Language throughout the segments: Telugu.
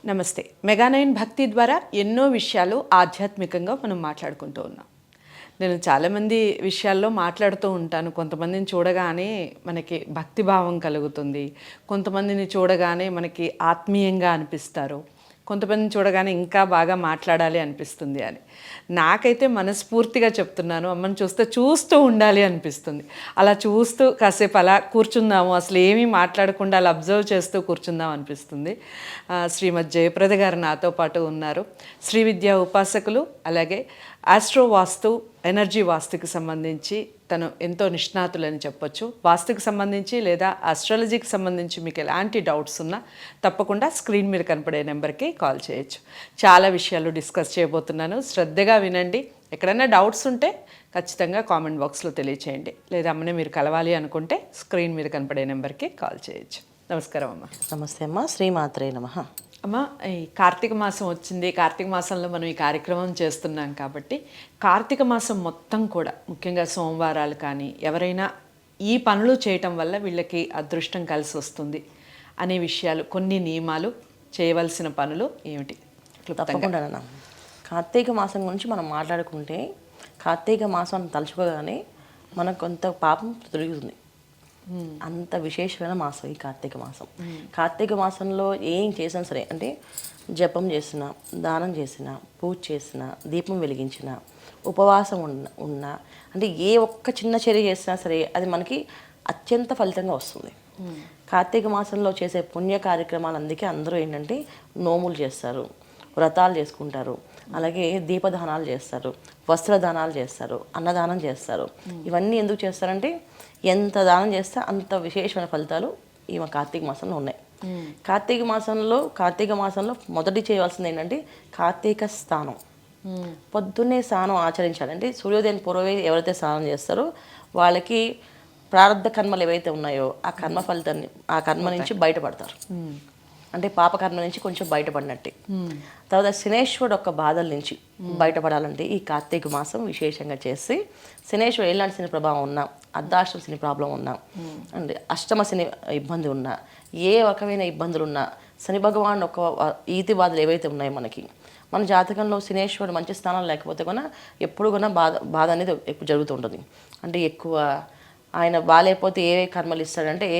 నమస్తే. మెగా9 భక్తి ద్వారా ఎన్నో విషయాలు ఆధ్యాత్మికంగా మనం మాట్లాడుకుంటూ ఉన్నాం. నేను చాలామంది విషయాల్లో మాట్లాడుతూ ఉంటాను. కొంతమందిని చూడగానే మనకి భక్తిభావం కలుగుతుంది, కొంతమందిని చూడగానే మనకి ఆత్మీయంగా అనిపిస్తారు, కొంతమందిని చూడగానే ఇంకా బాగా మాట్లాడాలి అనిపిస్తుంది అని. నాకైతే మనస్ఫూర్తిగా చెప్తున్నాను, అమ్మని చూస్తూ ఉండాలి అనిపిస్తుంది. అలా చూస్తూ కాసేపు అలా కూర్చుందాము, అసలు ఏమీ మాట్లాడకుండా అలా అబ్జర్వ్ చేస్తూ కూర్చుందాం అనిపిస్తుంది. శ్రీమతి జయప్రద గారు నాతో పాటు ఉన్నారు. శ్రీ విద్యా ఉపాసకులు, అలాగే ఆస్ట్రో వాస్తు, ఎనర్జీ వాస్తుకి సంబంధించి తను ఎంతో నిష్ణాతులని చెప్పొచ్చు. వాస్తుకి సంబంధించి లేదా ఆస్ట్రాలజీకి సంబంధించి మీకు ఎలాంటి డౌట్స్ ఉన్నా తప్పకుండా స్క్రీన్ మీద కనపడే నెంబర్కి కాల్ చేయొచ్చు. చాలా విషయాలు డిస్కస్ చేయబోతున్నాను, శ్రద్ధగా వినండి. ఎక్కడైనా డౌట్స్ ఉంటే ఖచ్చితంగా కామెంట్ బాక్స్లో తెలియచేయండి, లేదా అమ్మని మీరు కలవాలి అనుకుంటే స్క్రీన్ మీద కనపడే నెంబర్కి కాల్ చేయొచ్చు. నమస్కారం అమ్మ. నమస్తే అమ్మ. శ్రీమాత్రే నమః. అమ్మ, ఈ కార్తీక మాసం వచ్చింది. కార్తీక మాసంలో మనం ఈ కార్యక్రమం చేస్తున్నాం కాబట్టి కార్తీక మాసం మొత్తం కూడా ముఖ్యంగా సోమవారాలు కానీ ఎవరైనా ఈ పనులు చేయటం వల్ల వీళ్ళకి అదృష్టం కలిసి వస్తుంది అనే విషయాలు, కొన్ని నియమాలు, చేయవలసిన పనులు ఏమిటి? తప్పకుండా నాన్న. కార్తీక మాసం గురించి మనం మాట్లాడుకుంటే కార్తీక మాసం తలుచుకోగానే మనకు కొంత పాపం తొలగుతుంది. అంత విశేషమైన మాసం ఈ కార్తీక మాసం. కార్తీక మాసంలో ఏం చేసినా సరే, అంటే జపం చేసిన, దానం చేసిన, పూజ చేసిన, దీపం వెలిగించిన, ఉపవాసం ఉన్నా, అంటే ఏ ఒక్క చిన్న చర్య చేసినా సరే అది మనకి అత్యంత ఫలితంగా వస్తుంది. కార్తీక మాసంలో చేసే పుణ్య కార్యక్రమాలు అందుకే అందరూ ఏంటంటే నోములు చేస్తారు, వ్రతాలు చేసుకుంటారు, అలాగే దీపదానాలు చేస్తారు, వస్త్రదానాలు చేస్తారు, అన్నదానం చేస్తారు. ఇవన్నీ ఎందుకు చేస్తారంటే ఎంత దానం చేస్తే అంత విశేషమైన ఫలితాలు ఈ కార్తీక మాసంలో ఉన్నాయి. కార్తీక మాసంలో మొదటి చేయవలసింది ఏంటంటే కార్తీక స్నానం. పొద్దున్నే స్నానం ఆచరించాలి. అంటే సూర్యోదయం పూర్వమే ఎవరైతే స్నానం చేస్తారో వాళ్ళకి ప్రారంధ కర్మలు ఏవైతే ఉన్నాయో ఆ కర్మ ఫలితాన్ని, ఆ కర్మ నుంచి బయటపడతారు. అంటే పాపకర్మ నుంచి కొంచెం బయటపడినట్టే. తర్వాత శనేశ్వరుడు యొక్క బాధల నుంచి బయటపడాలంటే ఈ కార్తీక మాసం విశేషంగా చేసి, శనేశ్వరుడు ఎలాంటి శని ప్రభావం ఉన్నా, అర్ధాష్టమ శని ప్రాబ్లం ఉన్నా, అంటే అష్టమ శని ఇబ్బంది ఉన్నా, ఏ రకమైన ఇబ్బందులు ఉన్నా, శని భగవాన్ ఒక ఈతి బాధలు ఏవైతే ఉన్నాయో మన జాతకంలో శనేశ్వరుడు మంచి స్థానం లేకపోతే కూడా ఎప్పుడు కూడా బాధ అనేది ఎక్కువ జరుగుతుంటుంది. అంటే ఎక్కువ ఆయన బాగాలేకపోతే ఏ కర్మలు ఇస్తాడంటే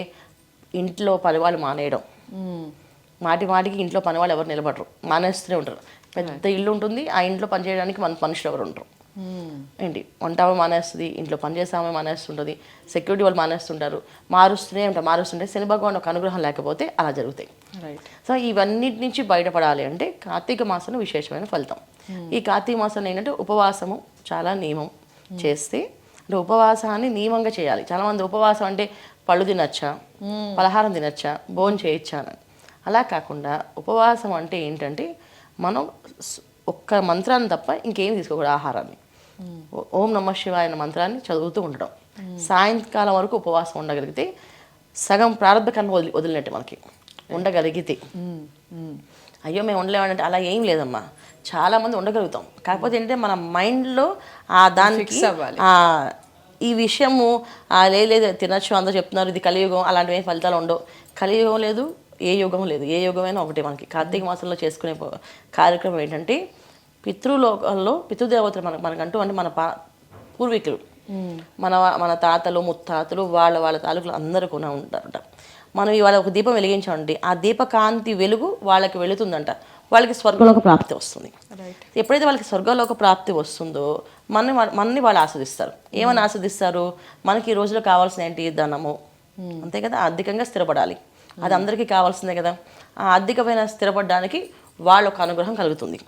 ఇంట్లో పనివాళ్ళు మానేయడం, మాటికి ఇంట్లో పనివాళ్ళు ఎవరు నిలబడరు, మానేస్తూనే ఉంటారు. పెద్ద ఇల్లు ఉంటుంది, ఆ ఇంట్లో పని చేయడానికి మనుషులు ఎవరు ఉంటారు. ఏంటి వంట మానేస్తుంది, ఇంట్లో పనిచేసామే మానేస్తుంటుంది, సెక్యూరిటీ వాళ్ళు మానేస్తుంటారు, మారుస్తుంటే శని భగవాన్ ఒక అనుగ్రహం లేకపోతే అలా జరుగుతాయి. సో ఇవన్నిటి నుంచి బయటపడాలి అంటే కార్తీక మాసంలో విశేషమైన ఫలితం. ఈ కార్తీక మాసంలో ఏంటంటే ఉపవాసము చాలా నియమం చేస్తే, అంటే ఉపవాసాన్ని నియమంగా చేయాలి. చాలామంది ఉపవాసం అంటే పళ్ళు తినచ్చా, పలహారం తినచ్చా, భోజనం చేయొచ్చా అని. అలా కాకుండా ఉపవాసం అంటే ఏంటంటే మనం ఒక్క మంత్రాన్ని తప్ప ఇంకేం తీసుకోకూడదు. ఆహారాన్ని ఓం నమః శివాయ అనే మంత్రాన్ని చదువుతూ ఉండడం, సాయంకాలం వరకు ఉపవాసం ఉండగలిగితే సగం ప్రారంభ కర్మ వదిలినట్టు మనకి ఉండగలిగితే. అయ్యో మేము ఉండలేమంటే అలా ఏం లేదమ్మా, చాలామంది ఉండగలుగుతాం. కాకపోతే ఏంటంటే మన మైండ్లో దానికి ఈ విషయము లేదు తినచ్చు అందరూ చెప్తున్నారు, ఇది కలియుగం, అలాంటివి ఫలితాలు ఉండవు. కలియుగం లేదు, ఏ యుగం లేదు, ఏ యుగమైనా ఒకటే. మనకి కార్తీక మాసంలో చేసుకునే కార్యక్రమం ఏంటంటే పితృలోకంలో పితృదేవతలు మనకంటూ అంటే మన పూర్వీకులు, మన తాతలు ముత్తాతలు వాళ్ళ తాలూకులు అందరూ కూడా ఉంటారట. మనం ఇవాళ ఒక దీపం వెలిగించామండి, ఆ దీపకాంతి వెలుగు వాళ్ళకి వెళుతుందంట, వాళ్ళకి స్వర్గలోక ప్రాప్తి వస్తుంది. ఎప్పుడైతే వాళ్ళకి స్వర్గలోక ప్రాప్తి వస్తుందో మనని వాళ్ళు ఆస్వాదిస్తారు. ఏమని ఆస్వాదిస్తారు? మనకి ఈ రోజులో కావాల్సిన ఏంటి? ధనము, అంతే కదా, ఆర్థికంగా స్థిరపడాలి, అది అందరికీ కావాల్సిందే కదా. ఆ ఆర్థికమైన స్థిరపడడానికి వాళ్ళొక అనుగ్రహం కలుగుతుంది.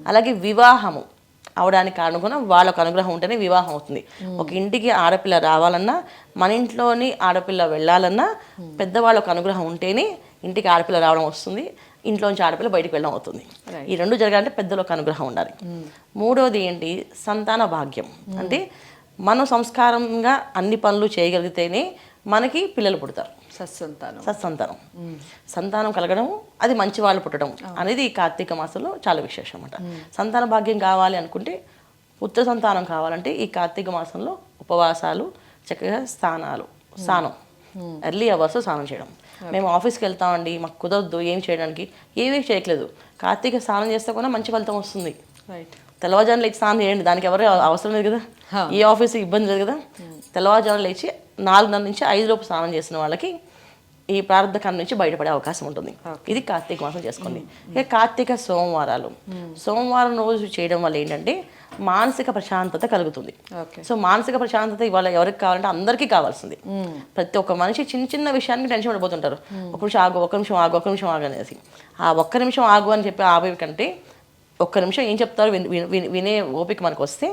అలాగే వివాహము అవడానికి అనుగుణం వాళ్ళొక అనుగ్రహం ఉంటేనే వివాహం అవుతుంది. ఒక ఇంటికి ఆడపిల్ల రావాలన్నా, మన ఇంట్లోని ఆడపిల్ల వెళ్ళాలన్నా పెద్దవాళ్ళ ఒక అనుగ్రహం ఉంటేనే ఇంటికి ఆడపిల్ల రావడం వస్తుంది, ఇంట్లోంచి ఆడపిల్ల బయటికి వెళ్ళడం అవుతుంది. ఈ రెండు జరగాలంటే పెద్దల ఒక అనుగ్రహం ఉండాలి. మూడోది ఏంటి? సంతాన భాగ్యం. అంటే మనం సంస్కారంగా అన్ని పనులు చేయగలిగితేనే మనకి పిల్లలు పుడతారు. సత్సంతానం సంతానం కలగడం, అది మంచి వాళ్ళు పుట్టడం అనేది ఈ కార్తీక మాసంలో చాలా విశేషం అన్నమాట. సంతాన భాగ్యం కావాలి అనుకుంటే, పుత్ర సంతానం కావాలంటే ఈ కార్తీక మాసంలో ఉపవాసాలు, చక్కగా స్నానం ఎర్లీ అవర్స్ స్నానం చేయడం, మేము ఆఫీస్కి వెళ్తామండి, మాకు కుదరదు ఏం చేయడానికి, ఏమీ చేయట్లేదు. కార్తీక స్నానం చేస్తే కూడా మంచి ఫలితం వస్తుంది. రైట్. తెల్లవారుజామున లేచి స్నానం చేయండి, దానికి ఎవరు అవసరం లేదు కదా, ఏ ఆఫీస్కి ఇబ్బంది లేదు కదా. తెల్లవారుజామున లేచి 4:30 నుంచి 5 లోపు స్నానం చేసిన వాళ్ళకి ఈ ప్రారంభ కన్ను నుంచి బయటపడే అవకాశం ఉంటుంది. ఇది కార్తీక మాసం చేసుకోండి. ఇక కార్తీక సోమవారాలు, సోమవారం రోజు చేయడం వల్ల ఏంటంటే మానసిక ప్రశాంతత కలుగుతుంది. సో మానసిక ప్రశాంతత ఇవాళ ఎవరికి కావాలంటే అందరికీ కావాల్సింది. ప్రతి ఒక్క మనిషి చిన్న చిన్న విషయానికి టెన్షన్ పడిపోతుంటారు. ఒక నిమిషం ఆగు, ఒక నిమిషం ఆగు, ఒక నిమిషం ఆగు అనేసి. ఆ ఒక్క నిమిషం ఆగు అని చెప్పి ఆగే కంటే ఒక్క నిమిషం ఏం చెప్తారో వినే ఓపిక మనకు వస్తే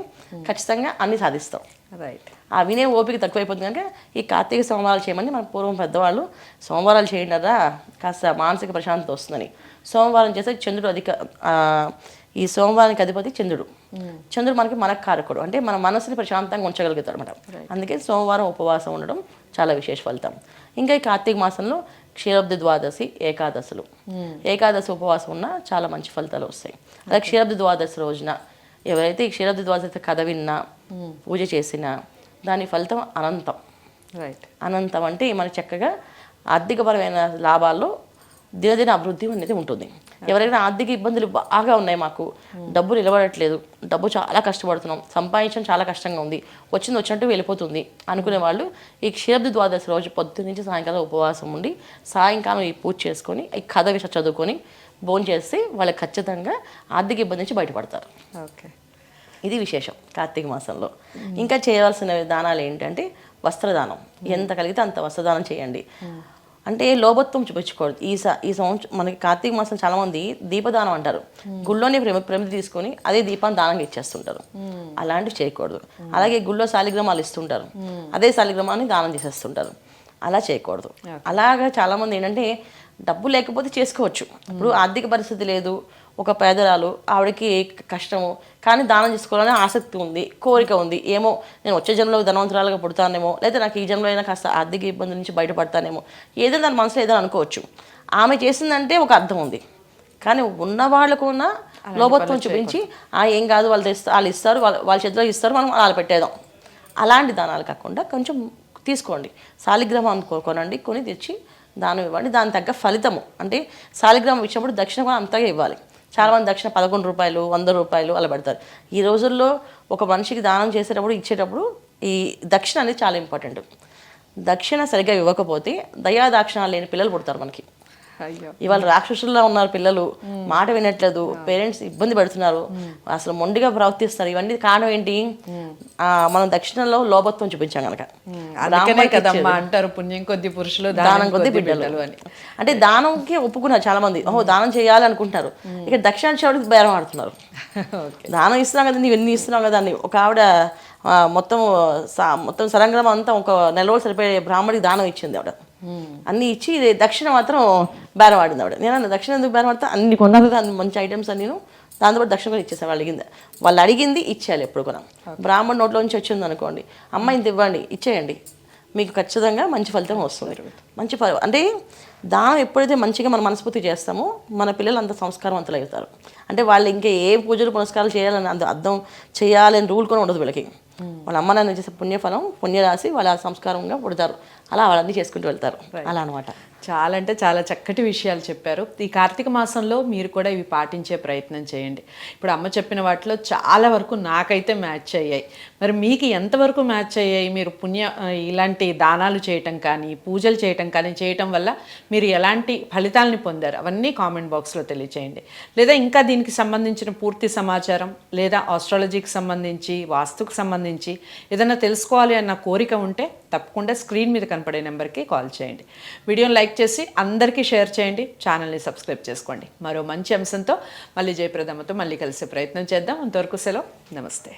ఖచ్చితంగా అన్ని సాధిస్తాం. రైట్. ఆ వినే ఓపిక తక్కువైపోతుంది కనుక ఈ కార్తీక సోమవారాలు చేయమని మన పూర్వం పెద్దవాళ్ళు సోమవారాలు చేయండిరా కాస్త మానసిక ప్రశాంతత వస్తుందని. సోమవారం చేస్తే చంద్రుడు ఈ సోమవారానికి అధిపతి చంద్రుడు. చంద్రుడు మనకు కారకుడు, అంటే మన మనసుని ప్రశాంతంగా ఉంచగలుగుతాడు అనమాట. అందుకే సోమవారం ఉపవాసం ఉండడం చాలా విశేష ఫలితం. ఇంకా ఈ కార్తీక మాసంలో క్షీరాబ్ది ద్వాదశి, ఏకాదశులు, ఏకాదశి ఉపవాసం ఉన్నా చాలా మంచి ఫలితాలు వస్తాయి. అలాగే క్షీరాబ్ది ద్వాదశి రోజున ఎవరైతే ఈ క్షీరాబ్ది ద్వాదశి కథ విన్నా, పూజ చేసినా దాని ఫలితం అనంతం. రైట్. అనంతం అంటే మనకు చక్కగా ఆర్థికపరమైన లాభాల్లో దినదిన అభివృద్ధి అనేది ఉంటుంది. ఎవరైనా ఆర్థిక ఇబ్బందులు బాగా ఉన్నాయి, మాకు డబ్బు నిలబడట్లేదు, డబ్బు చాలా కష్టపడుతున్నాం, సంపాదించడం చాలా కష్టంగా ఉంది, వచ్చినట్టు వెళ్ళిపోతుంది అనుకునే వాళ్ళు ఈ క్షీరాబ్ది ద్వాదశి రోజు పొద్దున్న నుంచి సాయంకాలం ఉపవాసం ఉండి సాయంకాలం ఈ పూజ చేసుకొని ఈ కథ విషయం చదువుకొని భోజనం చేసి వాళ్ళకి ఖచ్చితంగా ఆర్థిక ఇబ్బంది నుంచి బయటపడతారు. ఓకే. ఇది విశేషం కార్తీక మాసంలో. ఇంకా చేయవలసిన దానాలు ఏంటంటే వస్త్రదానం. ఎంత కలిగితే అంత వస్త్రదానం చేయండి. అంటే లోభత్వం చూపించకూడదు. ఈ సంవత్సరం మనకి కార్తీక మాసం చాలామంది దీపదానం అంటారు, గుళ్ళోనే ప్రమిది తీసుకొని అదే దీపాన్ని దానంగా ఇచ్చేస్తుంటారు. అలాంటివి చేయకూడదు. అలాగే గుళ్ళో శాలిగ్రామాలు ఇస్తుంటారు, అదే శాలిగ్రామాన్ని దానం చేసేస్తుంటారు. అలా చేయకూడదు. అలాగా చాలామంది ఏంటంటే డబ్బు లేకపోతే చేసుకోవచ్చు. ఇప్పుడు ఆర్థిక పరిస్థితి లేదు, ఒక పేదరాలు, ఆవిడకి కష్టము కానీ దానం చేసుకోవాలని ఆసక్తి ఉంది, కోరిక ఉంది, ఏమో నేను వచ్చే జన్మలో ధనవంతురాలుగా పుడతానేమో, లేదా నాకు ఈ జన్మలో అయినా కాస్త ఆర్థిక ఇబ్బందుల నుంచి బయటపడతానేమో, ఏదైనా దాని మనసులో ఏదైనా అనుకోవచ్చు. ఆమె చేసిందంటే ఒక అర్థం ఉంది. కానీ ఉన్న వాళ్ళకు ఉన్న లోభత్వం చూపించి ఏం కాదు వాళ్ళు ఇస్తారు, వాళ్ళ చేతిలో ఇస్తారు, మనం అలా పెట్టేద్దాం. అలాంటి దానాలు కాకుండా కొంచెం తీసుకోండి. శాలిగ్రామం కొనండి, కొని తెచ్చి దానం ఇవ్వండి. దాని తగ్గ ఫలితము అంటే శాలిగ్రామం ఇచ్చినప్పుడు దక్షిణ కూడా అంతగా ఇవ్వాలి. చాలామంది దక్షిణ 11 రూపాయలు, 100 రూపాయలు అలా పెడతారు. ఈ రోజుల్లో ఒక మనిషికి దానం చేసేటప్పుడు ఇచ్చేటప్పుడు ఈ దక్షిణ అనేది చాలా ఇంపార్టెంట్. దక్షిణ సరిగ్గా ఇవ్వకపోతే దయాదాక్షిణాలు లేని పిల్లలు పుడతారు మనకి. ఇవాళ రాక్షసుల్లో ఉన్నారు పిల్లలు, మాట వినట్లేదు, పేరెంట్స్ ఇబ్బంది పెడుతున్నారు, అసలు మొండిగా ప్రవర్తిస్తారు. ఇవన్నీ కారణం ఏంటి? మనం దక్షిణంలో లోభత్వం చూపించాం కనుక. అంటారు పుణ్యం కొద్ది పురుషులు దానం కొద్ది బిడ్డలు అని. అంటే దానంకి ఒప్పుకున్నారు చాలా మంది, దానం చేయాలి అనుకుంటారు. ఇక దక్షిణానికి బేరం ఆడుతున్నారు. దానం ఇస్తున్నాం కదా, నువ్వు ఎన్ని ఇస్తున్నావు కదా అని. ఒక ఆవిడ మొత్తం సరంగ్రమం అంతా ఒక నెల రోజులు సరిపోయే బ్రాహ్మడికి దానం ఇచ్చింది ఆవిడ. అన్నీ ఇచ్చి దక్షిణ మాత్రం బేరం ఆడింది ఆవిడ. నేను దక్షిణ ఎందుకు బేరం ఆడితే అన్ని కొన్నాను కదా, అన్ని మంచి ఐటమ్స్ అన్ని దాంతో దక్షిణ కూడా ఇచ్చేసాను. వాళ్ళు అడిగింది ఇచ్చేయాలి ఎప్పుడు కూడా. బ్రాహ్మణ నోట్లో నుంచి వచ్చింది అనుకోండి, అమ్మ ఇంత ఇవ్వండి, ఇచ్చేయండి, మీకు ఖచ్చితంగా మంచి ఫలితం వస్తుంది. మంచి అంటే దానం ఎప్పుడైతే మంచిగా మనం మనస్ఫూర్తి చేస్తామో మన పిల్లలు అంత సంస్కారవంతులు అవుతారు. అంటే వాళ్ళు ఇంకా ఏ పూజలు పునస్కారాలు చేయాలని అంత అర్థం చేయాలని రూల్ కూడా ఉండదు వీళ్ళకి. వాళ్ళ అమ్మ నాన్న చేసే పుణ్యఫలం, పుణ్యరాశి వాళ్ళ సంస్కారంగా పుడతారు. అలా వాళ్ళన్నీ చేసుకుంటూ వెళ్తారు. అలా అనమాట. చాలా అంటే చాలా చక్కటి విషయాలు చెప్పారు. ఈ కార్తీక మాసంలో మీరు కూడా ఇవి పాటించే ప్రయత్నం చేయండి. ఇప్పుడు అమ్మ చెప్పిన వాటిలో చాలా వరకు నాకైతే మ్యాచ్ అయ్యాయి. మరి మీకు ఎంతవరకు మ్యాచ్ అయ్యాయి? మీరు ఇలాంటి దానాలు చేయటం కానీ, పూజలు చేయటం కానీ చేయటం వల్ల మీరు ఎలాంటి ఫలితాలని పొందారు? అవన్నీ కామెంట్ బాక్స్లో తెలియచేయండి. లేదా ఇంకా దీనికి సంబంధించిన పూర్తి సమాచారం, లేదా ఆస్ట్రాలజీకి సంబంధించి, వాస్తుకు సంబంధించి ఏదైనా తెలుసుకోవాలి అన్న కోరిక ఉంటే తప్పకుండా స్క్రీన్ మీద కనపడే నెంబర్కి కాల్ చేయండి. వీడియోని లైక్ చేసి అందరికీ షేర్ చేయండి. ఛానల్ని సబ్స్క్రైబ్ చేసుకోండి. మరో మంచి అంశంతో మళ్ళీ జయప్రదమ్మతో మళ్ళీ కలిసే ప్రయత్నం చేద్దాం. అంతవరకు సెలవు. నమస్తే.